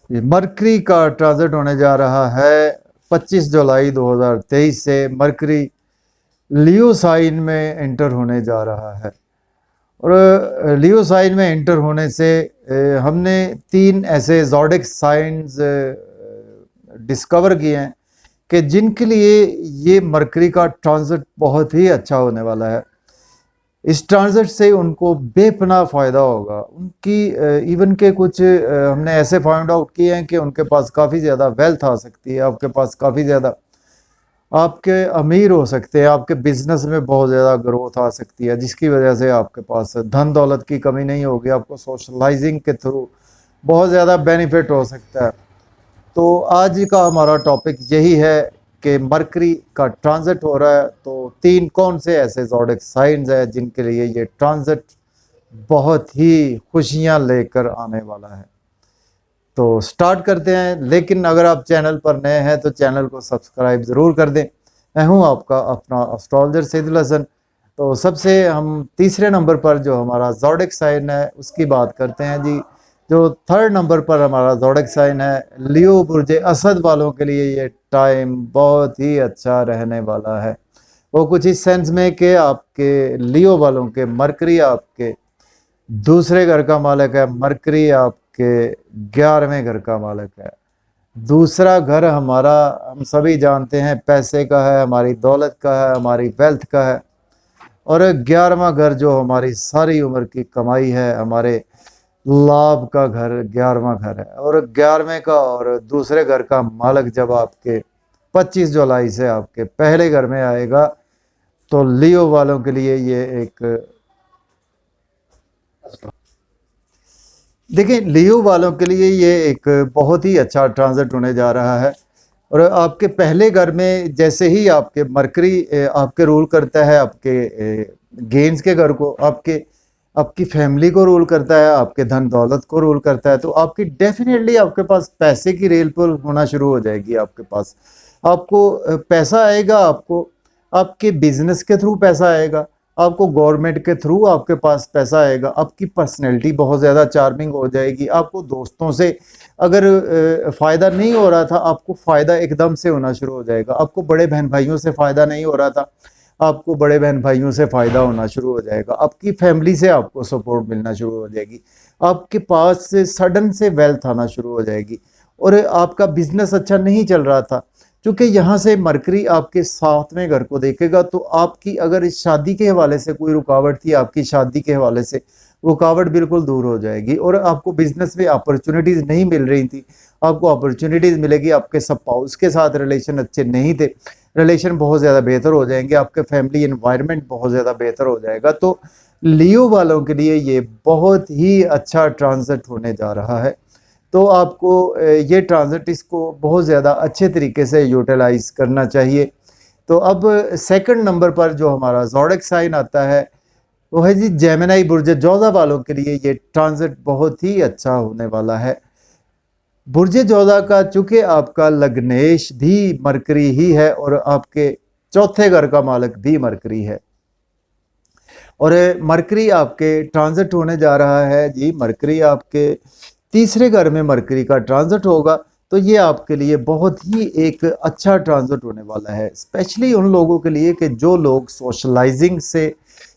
ये मरकरी का ट्रांजिट होने जा रहा है 25 जुलाई 2023 से। मरकरी लियो साइन में एंटर होने जा रहा है और लियो साइन में एंटर होने से हमने 3 ऐसे ज़ोडिक साइंस डिस्कवर किए हैं कि जिनके लिए ये मरकरी का ट्रांजिट बहुत ही अच्छा होने वाला है। इस ट्रांजिट से उनको बेपनाह फ़ायदा होगा। उनकी इवन के कुछ हमने ऐसे फाइंड आउट किए हैं कि उनके पास काफ़ी ज़्यादा वेल्थ आ सकती है, आपके पास काफ़ी ज़्यादा आपके अमीर हो सकते हैं, आपके बिजनेस में बहुत ज़्यादा ग्रोथ आ सकती है, जिसकी वजह से आपके पास धन दौलत की कमी नहीं होगी। आपको सोशलाइजिंग के थ्रू बहुत ज़्यादा बेनिफिट हो सकता है। तो आज का हमारा टॉपिक यही है कि मरकरी का ट्रांजिट हो रहा है, तो 3 कौन से ऐसे ज़ोडिक साइंस हैं जिनके लिए ये ट्रांजिट बहुत ही खुशियाँ लेकर आने वाला है। तो स्टार्ट करते हैं, लेकिन अगर आप चैनल पर नए हैं तो चैनल को सब्सक्राइब ज़रूर कर दें। मैं हूं आपका अपना एस्ट्रोलॉजर सैदुल हसन। तो सबसे हम तीसरे नंबर पर जो हमारा ज़ोडिक साइन है उसकी बात करते हैं जी। जो थर्ड नंबर पर हमारा ज़ोडिक साइन है लियो बुर्ज असद वालों के लिए ये टाइम बहुत ही अच्छा रहने वाला है। वो कुछ इस सेंस में कि आपके लियो वालों के मरकरी आपके दूसरे घर का मालिक है, मरकरी आपके 11वें घर का मालिक है। दूसरा घर हमारा हम सभी जानते हैं पैसे का है, हमारी दौलत का है, हमारी वेल्थ का है। और 11वां घर जो हमारी सारी उम्र की कमाई है, हमारे लाभ का घर 11वां घर है। और 11वें का और दूसरे घर का मालिक जब आपके 25 जुलाई से आपके पहले घर में आएगा तो लियो वालों के लिए ये एक देखिए, लियो वालों के लिए ये एक बहुत ही अच्छा ट्रांजिट होने जा रहा है। और आपके पहले घर में जैसे ही आपके मरकरी आपके रूल करता है, आपके गेन्स के घर को, आपकी फैमिली को रूल करता है, आपके धन दौलत को रूल करता है, तो आपकी डेफिनेटली आपके पास पैसे की रेल पुल होना शुरू हो जाएगी। आपके पास आपको पैसा आएगा, आपको आपके बिजनेस के थ्रू पैसा आएगा, आपको गवर्नमेंट के थ्रू आपके पास पैसा आएगा। आपकी पर्सनैलिटी बहुत ज़्यादा चार्मिंग हो जाएगी। आपको दोस्तों से अगर फ़ायदा नहीं हो रहा था, आपको फ़ायदा एकदम से होना शुरू हो जाएगा। आपको बड़े बहन भाइयों से फ़ायदा नहीं हो रहा था, आपको बड़े बहन भाइयों से फ़ायदा होना शुरू हो जाएगा। आपकी फैमिली से आपको सपोर्ट मिलना शुरू हो जाएगी। आपके पास से सडन से वेल्थ आना शुरू हो जाएगी। और आपका बिजनेस अच्छा नहीं चल रहा था, क्योंकि यहाँ से मरकरी आपके 7वें घर को देखेगा, तो आपकी अगर इस शादी के हवाले से कोई रुकावट थी, आपकी शादी के हवाले से रुकावट बिल्कुल दूर हो जाएगी। और आपको बिजनेस में अपॉर्चुनिटीज़ नहीं मिल रही थी, आपको अपॉर्चुनिटीज़ मिलेगी। आपके स्पाउस के साथ रिलेशन अच्छे नहीं थे, रिलेशन बहुत ज़्यादा बेहतर हो जाएंगे। आपके फैमिली एनवायरनमेंट बहुत ज़्यादा बेहतर हो जाएगा। तो लियो वालों के लिए ये बहुत ही अच्छा ट्रांजिट होने जा रहा है। तो आपको ये ट्रांजिट इसको बहुत ज़्यादा अच्छे तरीके से यूटिलाइज करना चाहिए। तो अब सेकंड नंबर पर जो हमारा ज़ोडिक साइन आता है वो है जी जेमिनी बुर्ज जोधा वालों के लिए ये ट्रांजिट बहुत ही अच्छा होने वाला है। बुर्ज जोधा का चूँकि आपका लग्नेश भी मरकरी ही है और आपके चौथे घर का मालिक भी मरकरी है। और मरकरी आपके ट्रांजिट होने जा रहा है जी, मरकरी आपके तीसरे घर में मरकरी का ट्रांजिट होगा। तो ये आपके लिए बहुत ही एक अच्छा ट्रांजिट होने वाला है, स्पेशली उन लोगों के लिए कि जो लोग सोशलाइजिंग से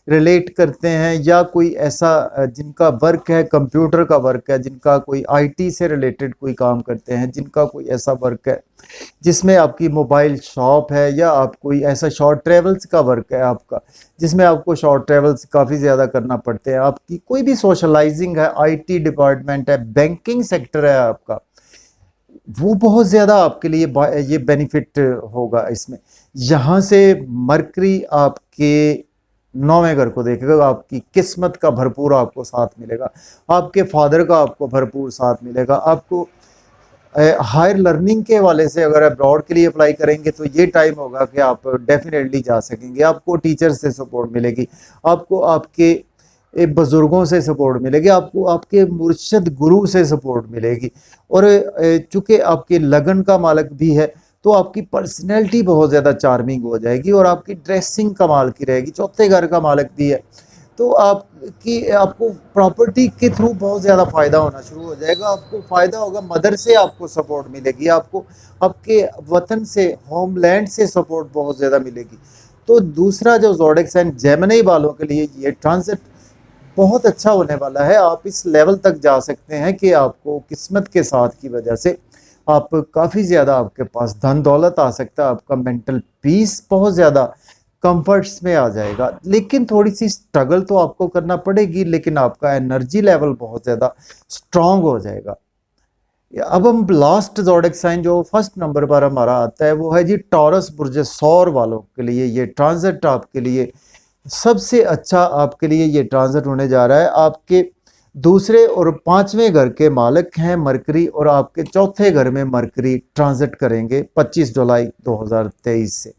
रिलेट करते हैं या कोई ऐसा जिनका वर्क है, कंप्यूटर का वर्क है, जिनका कोई आईटी से रिलेटेड कोई काम करते हैं, जिनका कोई ऐसा वर्क है जिसमें आपकी मोबाइल शॉप है, या आप कोई ऐसा शॉर्ट ट्रेवल्स का वर्क है आपका जिसमें आपको शॉर्ट ट्रेवल्स काफ़ी ज़्यादा करना पड़ते हैं, आपकी कोई भी सोशलाइजिंग है, आईटी डिपार्टमेंट है, बैंकिंग सेक्टर है आपका, वो बहुत ज़्यादा आपके लिए ये बेनिफिट होगा इसमें। यहाँ से मरकरी आपके 9वें घर को देखेगा, आपकी किस्मत का भरपूर आपको साथ मिलेगा, आपके फादर का आपको भरपूर साथ मिलेगा। आपको हायर लर्निंग के हवाले से अगर अब्रॉड के लिए अप्लाई करेंगे तो ये टाइम होगा कि आप डेफिनेटली जा सकेंगे। आपको टीचर से सपोर्ट मिलेगी, आपको आपके बुज़ुर्गों से सपोर्ट मिलेगी, आपको आपके मुर्शिद गुरु से सपोर्ट मिलेगी। और चूँकि आपके लगन का मालिक भी है तो आपकी पर्सनैलिटी बहुत ज़्यादा चार्मिंग हो जाएगी और आपकी ड्रेसिंग कमाल की रहेगी। चौथे घर का मालिक भी है तो आपको प्रॉपर्टी के थ्रू बहुत ज़्यादा फ़ायदा होना शुरू हो जाएगा। आपको फ़ायदा होगा, मदर से आपको सपोर्ट मिलेगी, आपको आपके वतन से, होमलैंड से सपोर्ट बहुत ज़्यादा मिलेगी। तो दूसरा जो ज़ोडिएक साइन जेमिनी वालों के लिए ये ट्रांजिट बहुत अच्छा होने वाला है। आप इस लेवल तक जा सकते हैं कि आपको किस्मत के साथ की वजह से आप काफ़ी ज़्यादा, आपके पास धन दौलत आ सकता है, आपका मेंटल पीस बहुत ज़्यादा कंफर्ट्स में आ जाएगा। लेकिन थोड़ी सी स्ट्रगल तो आपको करना पड़ेगी, लेकिन आपका एनर्जी लेवल बहुत ज़्यादा स्ट्रांग हो जाएगा। अब हम लास्ट ज़ोडिएक साइन जो फर्स्ट नंबर पर हमारा आता है वो है जी टॉरस बुर्ज सौर वालों के लिए ये ट्रांजिट आपके लिए सबसे अच्छा, आपके लिए ये ट्रांजिट होने जा रहा है। आपके दूसरे और पांचवें घर के मालिक हैं मरकरी, और आपके चौथे घर में मरकरी ट्रांजिट करेंगे 25 जुलाई 2023 से।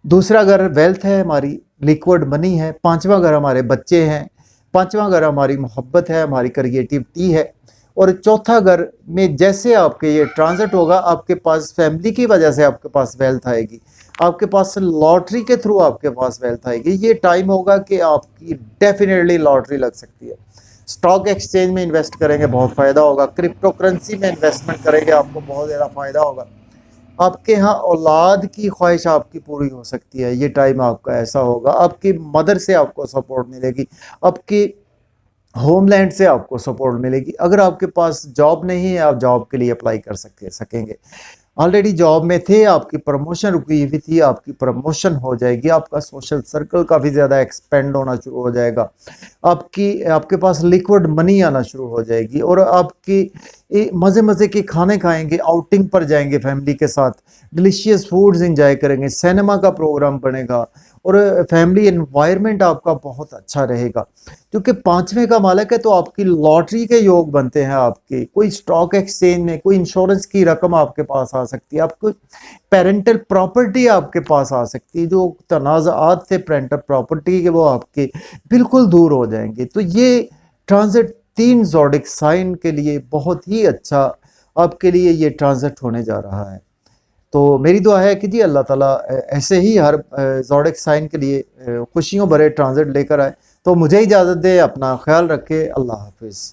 दूसरा घर वेल्थ है, हमारी लिक्विड मनी है। पांचवा घर हमारे बच्चे हैं। पांचवा घर हमारी मोहब्बत है, हमारी क्रिएटिविटी है। और चौथा घर में जैसे आपके ये ट्रांजिट होगा, आपके पास फैमिली की वजह से आपके पास वेल्थ आएगी, आपके पास लॉटरी के थ्रू आपके पास वेल्थ आएगी। ये टाइम होगा कि आपकी डेफिनेटली लॉटरी लग सकती है। स्टॉक एक्सचेंज में इन्वेस्ट करेंगे, बहुत फ़ायदा होगा। क्रिप्टो करेंसी में इन्वेस्टमेंट करेंगे, आपको बहुत ज़्यादा फ़ायदा होगा। आपके यहाँ औलाद की ख्वाहिश आपकी पूरी हो सकती है। ये टाइम आपका ऐसा होगा, आपकी मदर से आपको सपोर्ट मिलेगी, आपकी होमलैंड से आपको सपोर्ट मिलेगी। अगर आपके पास जॉब नहीं है, आप जॉब के लिए अप्लाई कर सकेंगे। ऑलरेडी जॉब में थे, आपकी प्रमोशन रुकी हुई थी, आपकी प्रमोशन हो जाएगी। आपका सोशल सर्कल काफ़ी ज़्यादा एक्सपेंड होना शुरू हो जाएगा। आपके पास लिक्विड मनी आना शुरू हो जाएगी, और आपकी मज़े मज़े के खाने खाएंगे, आउटिंग पर जाएंगे फैमिली के साथ, डिलीशियस फूड्स इंजॉय करेंगे, सिनेमा का प्रोग्राम बनेगा, और फैमिली एनवायरनमेंट आपका बहुत अच्छा रहेगा। क्योंकि पांचवें का मालिक है, तो आपकी लॉटरी के योग बनते हैं। आपके कोई स्टॉक एक्सचेंज में कोई इंश्योरेंस की रकम आपके पास आ सकती है, आपको पेरेंटल प्रॉपर्टी आपके पास आ सकती है। जो तनाज़ात थे पेरेंटल प्रॉपर्टी के, वो आपके बिल्कुल दूर हो जाएंगे। तो ये ट्रांजिट 3 ज़ोडिएक साइन के लिए बहुत ही अच्छा आपके लिए ये ट्रांजिट होने जा रहा है। तो मेरी दुआ है कि जी अल्लाह ताला ऐसे ही हर ज़ोडिएक साइन के लिए खुशियों भरे ट्रांजिट लेकर आए। तो मुझे इजाज़त दे, अपना ख्याल रखे। अल्लाह हाफिज़।